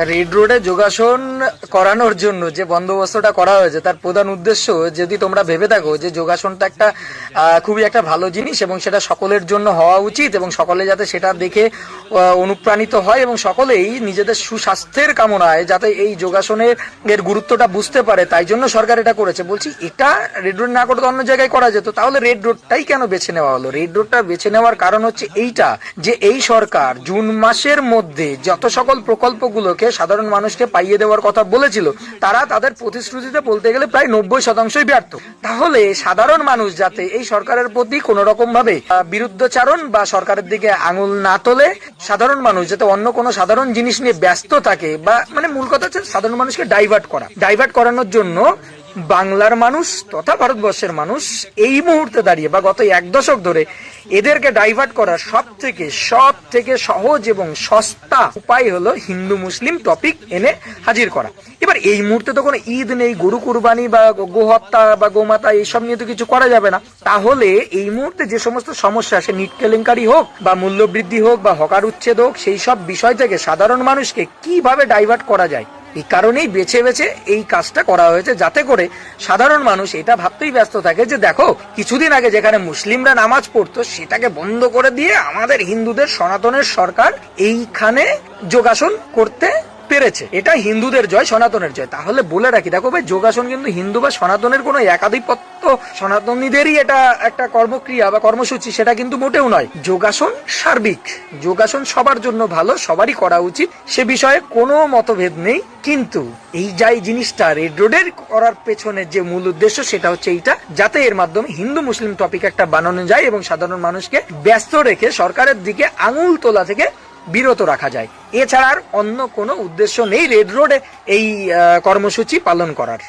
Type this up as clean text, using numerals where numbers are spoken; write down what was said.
Red রোডে যোগাসন করানোর জন্য যে বন্দোবস্তটা করা হয়েছে তার প্রধান উদ্দেশ্য, যদি তোমরা ভেবে থাকো যে যোগাসনটা একটা খুবই একটা ভালো জিনিস এবং সেটা সকলের জন্য হওয়া উচিত এবং সকলে যাতে সেটা দেখে অনুপ্রাণিত হয় এবং সকলেই নিজেদের সুস্বাস্থ্যের কামনায় যাতে এই যোগাসনের এর গুরুত্বটা বুঝতে পারে, তাই জন্য সরকার এটা করেছে। বলছি এটা রেড রোড না করে তো অন্য জায়গায় করা যেত, তাহলে রেড রোডটাই কেন বেছে নেওয়া হলো? রেড রোডটা বেছে নেওয়ার কারণ হচ্ছে এইটা, যে এই সরকার জুন মাসের মধ্যে যত সকল প্রকল্পগুলোকে সাধারণ মানুষকে পাইয়ে দেওয়ার কথা বলেছিল তারা তাদের প্রতিশ্রুতিতে বলতে গেলে প্রায় 90% ব্যর্থ। তাহলে সাধারণ মানুষ যাতে এই সরকারের প্রতি কোন রকম ভাবে বিরুদ্ধচারণ বা সরকারের দিকে আঙুল না তোলে, সাধারণ মানুষ যাতে অন্য কোনো সাধারণ জিনিস নিয়ে ব্যস্ত থাকে, বা মানে মূল কথা হচ্ছে সাধারণ মানুষকে ডাইভার্ট করানোর জন্য বাংলার মানুষ তথা ভারতবর্ষের মানুষ এই মুহূর্তে দাঁড়িয়ে বা গত এক দশক ধরে এদেরকে ডাইভার্ট করার সব থেকে সহজ এবং সস্তা উপায় হলো হিন্দু মুসলিম টপিক এনে হাজির করা। এবার এই মুহূর্তে তো কোনো ঈদ নেই, গরু কুরবানি বা গোহত্যা বা গোমাতা এইসব নিয়ে তো কিছু করা যাবে না। তাহলে এই মুহূর্তে যে সমস্ত সমস্যা, সে নিট কেলেঙ্কারি হোক বা মূল্যবৃদ্ধি হোক বা হকার উচ্ছেদ হোক, সেই সব বিষয় থেকে সাধারণ মানুষকে কিভাবে ডাইভার্ট করা যায়, এই কারণেই বেছে বেছে এই কাজটা করা হয়েছে, যাতে করে সাধারণ মানুষ এটা ভাবতেই ব্যস্ত থাকে যে দেখো কিছুদিন আগে যেখানে মুসলিমরা নামাজ পড়তো সেটাকে বন্ধ করে দিয়ে আমাদের হিন্দুদের সনাতনের সরকার এইখানে যোগাসন করতে পেরেছে, এটা হিন্দুদের জয়, সনাতনের জয়। তাহলে বলে রাখি, দেখো ভাই, যোগাসন কিন্তু হিন্দু বা সনাতনের কোনো একাধিপত্য, সনাতনীদেরই এটা একটা কর্মক্রিয়া বা কর্মসূচি, সেটা কিন্তু মোটেও নয়। যোগাসন সার্বিক, যোগাসন সবার জন্য ভালো, সবারই করা উচিত, সে বিষয়ে কোনো মতভেদ নেই। কিন্তু এই যাই জিনিসটা রেড রোডের করার পেছনে যে মূল উদ্দেশ্য সেটা হচ্ছে এইটা, যাতে এর মাধ্যমে হিন্দু মুসলিম টপিক একটা বানানো যায় এবং সাধারণ মানুষকে ব্যস্ত রেখে সরকারের দিকে আঙুল তোলা থেকে বিরত রাখা যায়। এছাড়া আর অন্য কোনো উদ্দেশ্য নেই রেড রোডে এই কর্মসূচি পালন করার।